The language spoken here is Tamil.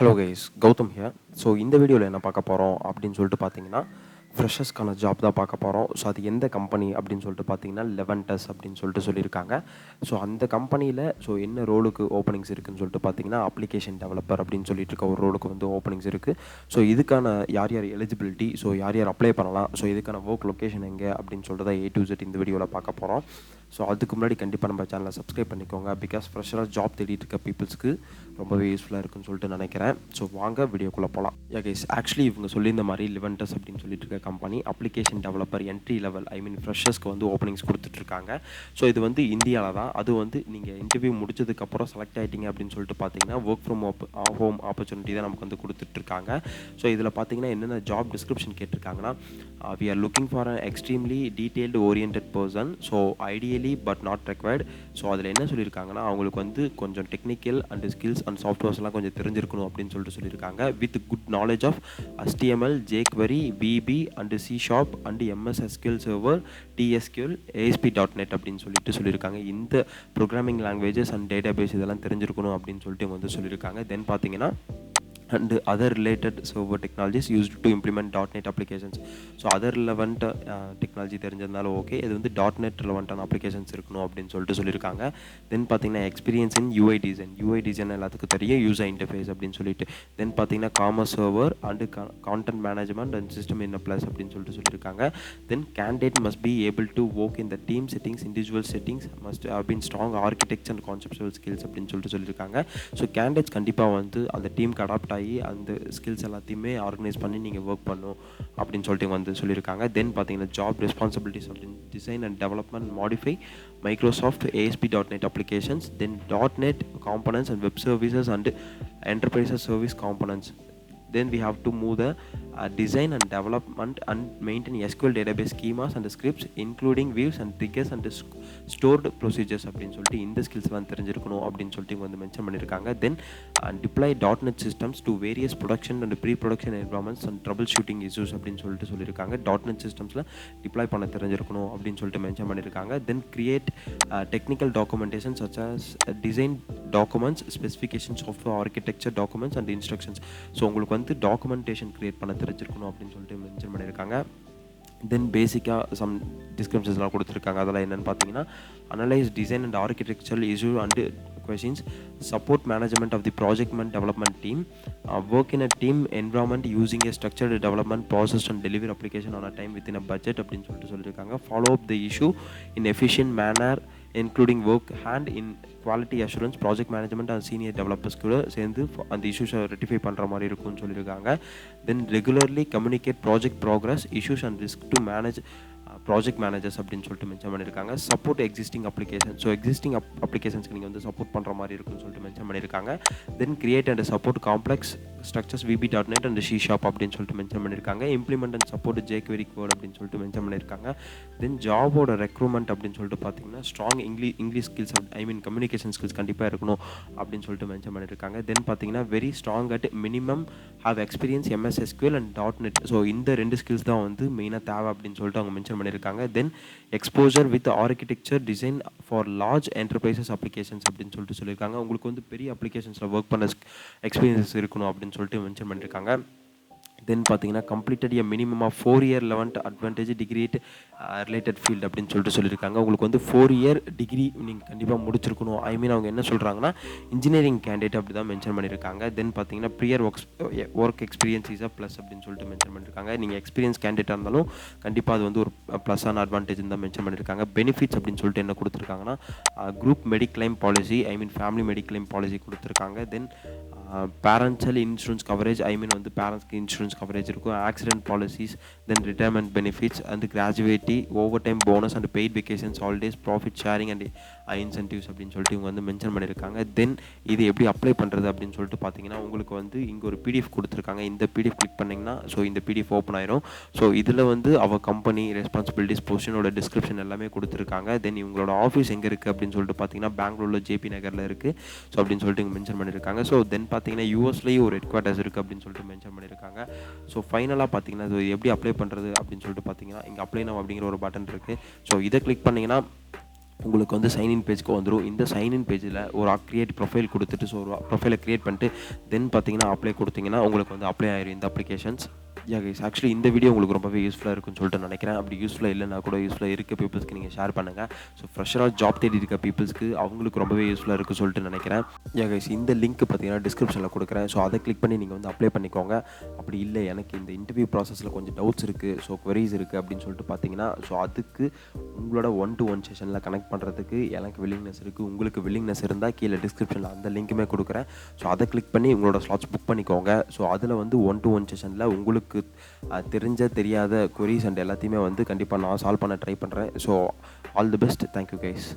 Hello guys, Gautham here. So இந்த வீடியோவில் என்ன பார்க்க போகிறோம் அப்படின்னு சொல்லிட்டு பார்த்தீங்கன்னா, ஃப்ரெஷர்ஸ்க்கான ஜாப் தான் பார்க்க போகிறோம். ஸோ அது எந்த கம்பெனி அப்படின்னு சொல்லிட்டு பார்த்தீங்கன்னா, லெவன்டஸ் அப்படின்னு சொல்லிட்டு சொல்லியிருக்காங்க. ஸோ அந்த கம்பெனியில் என்ன ரோலுக்கு ஓப்பனிங்ஸ் இருக்குதுன்னு சொல்லிட்டு பார்த்தீங்கன்னா, அப்ளிகேஷன் டெவலப்பர் அப்படின்னு சொல்லிட்டு இருக்க ஒரு ரோலுக்கு ஓப்பனிங்ஸ் இருக்குது. ஸோ இதுக்கான யார் யார் எலிஜிபிலிட்டி, ஸோ யார் யார் அப்ளை பண்ணலாம், ஸோ இதுக்கான ஒர்க் லொக்கேஷன் எங்கே அப்படின்னு சொல்லிட்டு தான் A to Z இந்த வீடியோவில் பார்க்க போகிறோம். ஸோ அதுக்கு முன்னாடி கண்டிப்பாக நம்ம சேனலை சப்ஸ்கிரைப் பண்ணிக்கோங்க. பிகாஸ் ஃப்ரெஷராக ஜாப் தேடிட்டு இருக்க பீப்புள்ஸ்க்கு ரொம்பவே யூஸ்ஃபுல்லாக இருக்குன்னு சொல்லிட்டு நினைக்கிறேன். ஸோ வாங்க வீடியோக்குள்ளே போகலாம். கைஸ், ஆக்சுவலி இவங்க சொல்லியிருந்த மாதிரி லிவென்டஸ் அப்படின்னு சொல்லிட்டு இருக்க company application developer entry level ஃப்ரெஷர்ஸ்க்கு ஓப்பனிங்ஸ் கொடுத்துட்ருக்காங்க. ஸோ இது இந்தியாவில் தான். அது நீங்கள் இன்டர்வியூ முடிச்சதுக்கப்புறம் செலக்ட் ஆகிட்டீங்க அப்படின்னு சொல்லிட்டு பார்த்தீங்கன்னா, ஒர்க் ஃப்ரம் ஹோம் ஆப்பர்ச்சுனிட்டி தான் நமக்கு கொடுத்துட்ருக்காங்க. ஸோ இதில் பார்த்தீங்கன்னா என்னென்ன ஜாப் டிஸ்கிரிப்ஷன் கேட்டிருக்காங்கன்னா, we are looking for an extremely detailed oriented person, so ideally but not required. So அதில் என்ன சொல்லியிருக்காங்கன்னா, அவங்களுக்கு கொஞ்சம் டெக்னிக்கல் அண்ட் ஸ்கில்ஸ் அண்ட் சாஃப்ட்வேர்ஸ்லாம் கொஞ்சம் தெரிஞ்சிருக்கணும் அப்படின்னு சொல்லிட்டு சொல்லியிருக்காங்க. With good knowledge of HTML, jQuery, VB and C# and MS SQL Server, TSQL, ASP.NET அப்படின்னு சொல்லியிருக்காங்க. இந்த ப்ரோக்ராமிங் லாங்குவேஜஸ் அண்ட் டேட்டாபேஸ் இதெல்லாம் தெரிஞ்சிருக்கணும் அப்படின்னு சொல்லிட்டு இவங்க சொல்லியிருக்காங்க. தென் பார்த்தீங்கன்னா and other related server technologies used to implement .NET applications. So other relevant technology தெரிஞ்சதுனால ஓகே. இது .NET relevant applications இருக்கணும் அப்படின்னு சொல்லியிருக்காங்க. தென் பார்த்தீங்கன்னா எக்ஸ்பீரியன்ஸ் இன் UI டிசைன் எல்லாத்துக்கும் தெரியும், யூசர் இன்டர்ஃபேஸ் அப்படின்னு சொல்லிட்டு. தென் பார்த்தீங்கன்னா commerce server and content management and system in plus அப்படின்னு சொல்லியிருக்காங்க. Then candidate must be able to work in the team settings, individual settings, must have been strong architecture and conceptual skills அப்படின்னு சொல்லியிருக்காங்க. ஸோ கேண்டிடேட்ஸ் கண்டிப்பாக அந்த டீமுக்கு அடாப்ட் ஆகி அந்த ஸ்கில்ஸ் எல்லாத்தையுமே ஆர்கனைஸ் பண்ணி நீங்கள் ஒர்க் பண்ணணும் அப்படின்னு சொல்லிட்டு சொல்லியிருக்காங்க. தென் பார்த்தீங்கன்னா ஜாப் ரெஸ்பான்சிபிலிட்டிஸ் அப்படின்னு design and development modify Microsoft ASP.NET applications, then .NET components and web services and enterprise service components. Then we have to move the design and development and maintain SQL database schemas and scripts including views and triggers and stored procedures அப்படின்னு சொல்லிட்டு இந்த ஸ்கில்ஸ்லாம் தெரிஞ்சிருக்கணும் அப்படின்னு சொல்லிட்டு மென்ஷன் பண்ணியிருக்காங்க. தென் deploy .NET systems to various production and pre-production environments and troubleshooting issues அப்படின்னு சொல்லியிருக்காங்க. .NET systems டிப்ளாய் பண்ண தெரிஞ்சிருக்கணும் அப்படின்னு சொல்லிட்டு மென்ஷன் பண்ணியிருக்காங்க. தென் create technical documentation such as design documents, specifications, software architecture documents and instructions. So உங்களுக்கு டாக்குமெண்டேஷன் கிரியேட் பண்ண தெரிஞ்சிருக்கணும் அப்படின்னு சொல்லிட்டு மென்ஷன் பண்ணியிருக்காங்க. தென் பேசிக்காக சம் டிஸ்கிரிப்ஷன்ஸ்லாம் கொடுத்துருக்காங்க. அதெல்லாம் என்னென்னு பார்த்தீங்கன்னா, analyse design and architectural issue and questions, support management of the project and development team, work in a team environment using a structured development process and deliver application on a time within a budget அப்படின்னு சொல்லியிருக்காங்க. Follow up the issue in efficient manner including work hand in quality assurance, project management and senior developers கூட சேர்ந்து அந்த இஷ்யூஸை ரெட்டிஃபை பண்ணுற மாதிரி இருக்கும்னு சொல்லியிருக்காங்க. Then regularly communicate project progress, issues and risk to manage project managers அப்படின்னு சொல்லிட்டு மென்ஷன் பண்ணியிருக்காங்க. Support existing application, so existing அப்ளிகேஷன்ஸ்க்கு நீங்கள் சப்போர்ட் பண்ணுற மாதிரி இருக்குன்னு சொல்லிட்டு மென்ஷன் பண்ணியிருக்காங்க. Then create and support complex structures VB.NET and C# அப்படின்னு சொல்லிட்டு மென்ஷன் பண்ணியிருக்காங்க. Implement and support jQuery code அப்படின்னு சொல்லிட்டு மென்ஷன் பண்ணியிருக்காங்க. தென் ஜாபோட ரெக்ரூட்மெண்ட் அப்படின்னு சொல்லிட்டு பார்த்தீங்கன்னா, strong English skills communication skills கண்டிப்பாக இருக்கணும் அப்படின்னு சொல்லிட்டு மென்ஷன் பண்ணியிருக்காங்க. தென் பார்த்தீங்கன்னா very strong at minimum have experience MS SQL and .NET. So இந்த ரெண்டு ஸ்கில்ஸ் தான் மெயினாக தேவை அப்படின்னு சொல்லிட்டு அவங்க மென்ஷன் பண்ணியிருக்காங்க. Then exposure with architecture design for large enterprises applications அப்படின்னு சொல்லியிருக்காங்க. உங்களுக்கு பெரிய அப்ளிகேஷன்ஸில் ஒர்க் பண்ண எக்ஸ்பீரியன்ஸ் இருக்கணும் அப்படின்னு சொல்லிட்டு மென்ஷன் பண்ணியிருக்காங்க. தென் பார்த்தீங்கன்னா completed a minimum of 4 year relevant advantage degree related field அப்படின்னு சொல்லியிருக்காங்க. உங்களுக்கு 4 year டிகிரி நீங்கள் கண்டிப்பாக முடிச்சிருக்கணும். அவங்க என்ன சொல்கிறாங்கன்னா, இன்ஜினியரிங் கேண்டிடேட் அப்படி தான் மென்ஷன் பண்ணியிருக்காங்க. தென் பார்த்தீங்கன்னா prior work experience is plus அப்படின்னு சொல்லிட்டு மென்ஷன் பண்ணியிருக்காங்க. நீங்கள் எக்ஸ்பீரியன்ஸ் கேண்டிடேட்டாக இருந்தாலும் கண்டிப்பாக அது ஒரு ப்ளஸ்ஸான அட்வான்டேஜ் தான் மென்ஷன் பண்ணியிருக்காங்க. பெனிஃபிட்ஸ் அப்படின்னு சொல்லிட்டு என்ன கொடுத்துருக்காங்கன்னா, group mediclaim policy, family mediclaim policy கொடுத்துருக்காங்க. தென் பேரண்ட்ஸல் இன்சூரன்ஸ் கவரேஜ், பேரண்ட்ஸ்க்கு இன்சூரன்ஸ் கவரேஜ் இருக்கும். Accident policies, then retirement benefits and gratuity, over time bonus and paid vacations, holidays, profit sharing and incentives அப்படின்னு சொல்லிட்டு இவங்க மென்ஷன் பண்ணியிருக்காங்க. தென் இது எப்படி அப்ளை பண்ணுறது அப்படின்னு சொல்லிட்டு பார்த்தீங்கன்னா, உங்களுக்கு இங்கே ஒரு PDF கொடுத்துருக்காங்க. இந்த PDF கிளிக் பண்ணிங்கன்னா இந்த PDF ஓப்பன் ஆயிரும். ஸோ இதில் அவ கம்பெனி ரெஸ்பான்சிபிலிட்டிஸ், பொசிஷனோட டிஸ்கிரிப்ஷன் எல்லாமே கொடுத்துருக்காங்க. தென் இவங்களோட ஆஃபீஸ் எங்கே இருக்குது அப்படின்னு சொல்லிட்டு பார்த்தீங்கன்னா, பெங்களூரில் JP நகரில் இருக்குது. ஸோ அப்படின்னு சொல்லிட்டு இங்கே மென்ஷன் பண்ணியிருக்காங்க. ஸோ தென் பார்த்தீங்கன்னா USலேயும் ஒரு ஹெட் குவார்ட்டர்ஸ் இருக்குது அப்படின்னு சொல்லிட்டு மென்ஷன் பண்ணியிருக்காங்க. ஸோ ஃபைனலாக பார்த்தீங்கன்னா இது எப்படி அப்ளை பண்ணுறது அப்படின்னு சொல்லிட்டு பார்த்தீங்கன்னா, இங்கே அப்ளை நவ் அப்படிங்கிற ஒரு பட்டன் இருக்குது. ஸோ இதை கிளிக் பண்ணிங்கன்னா உங்களுக்கு வந்து சைன்இன் பேஜ்க்கு வந்துடும். இந்த சைன்இன் பேஜில் ஒரு கிரியேட் ப்ரொஃபைல் கொடுத்துட்டு, ஸோ ஒரு ப்ரொஃபைலை க்ரியேட் பண்ணிட்டு தென் பார்த்தீங்கன்னா அப்ளை கொடுத்தீங்கன்னா உங்களுக்கு வந்து அப்ளை ஆயிரும் இந்த அப்ளிகேஷன்ஸ். கைஸ், ஆக்சுவலி இந்த வீடியோ உங்களுக்கு ரொம்பவே யூஸ்ஃபுல்லாக இருக்குன்னு சொல்லிட்டு நினைக்கிறேன். அப்படி யூஸ்ஃபுல்லாக இல்லைனா கூட யூஸ்ஃபுல்லாக இருக்க பீப்புள்ஸ்க்கு நீங்கள் ஷேர் பண்ணுங்கள். ஸோ ஃப்ரெஷராக ஜாப் தேடி இருக்க பீப்புள்ஸ்க்கு அவங்களுக்கு ரொம்பவே யூஸ்ஃபுல்லாக இருக்குன்னு சொல்லிட்டு நினைக்கிறேன். கைஸ், இந்த லிங்க் பார்த்தீங்கன்னா டிஸ்கிரிப்ஷனில் கொடுக்குறேன். ஸோ அதை கிளிக் பண்ணி நீங்கள் வந்து அப்ளை பண்ணிக்கோங்க. அப்படி இல்லை எனக்கு இந்த இன்டர்வியூ ப்ராசஸில் கொஞ்சம் டவுட்ஸ் இருக்குது, ஸோ queries இருக்குது அப்படின்னு சொல்லிட்டு பார்த்தீங்கன்னா, ஸோ அதுக்கு உங்களோட 1-to-1 செஷனில் கனெக்ட் பண்ணுறதுக்கு எனக்கு வில்லிங்னஸ் இருக்குது. உங்களுக்கு வில்லிங்னஸ் இருந்தால் கீழே டிஸ்கிரிப்ஷனில் அந்த லிங்க்குமே கொடுக்குறேன். ஸோ அதை கிளிக் பண்ணி உங்களோட ஸ்லாட்ஸ் புக் பண்ணிக்கோங்க. ஸோ அதில் வந்து 1-to-1 செஷனில் உங்களுக்கு தெரிஞ்ச தெரியாத queries அண்ட் எல்லாத்தையுமே வந்து கண்டிப்பாக நான் சால்வ் பண்ண ட்ரை பண்ணுறேன். So all the best. Thank you guys.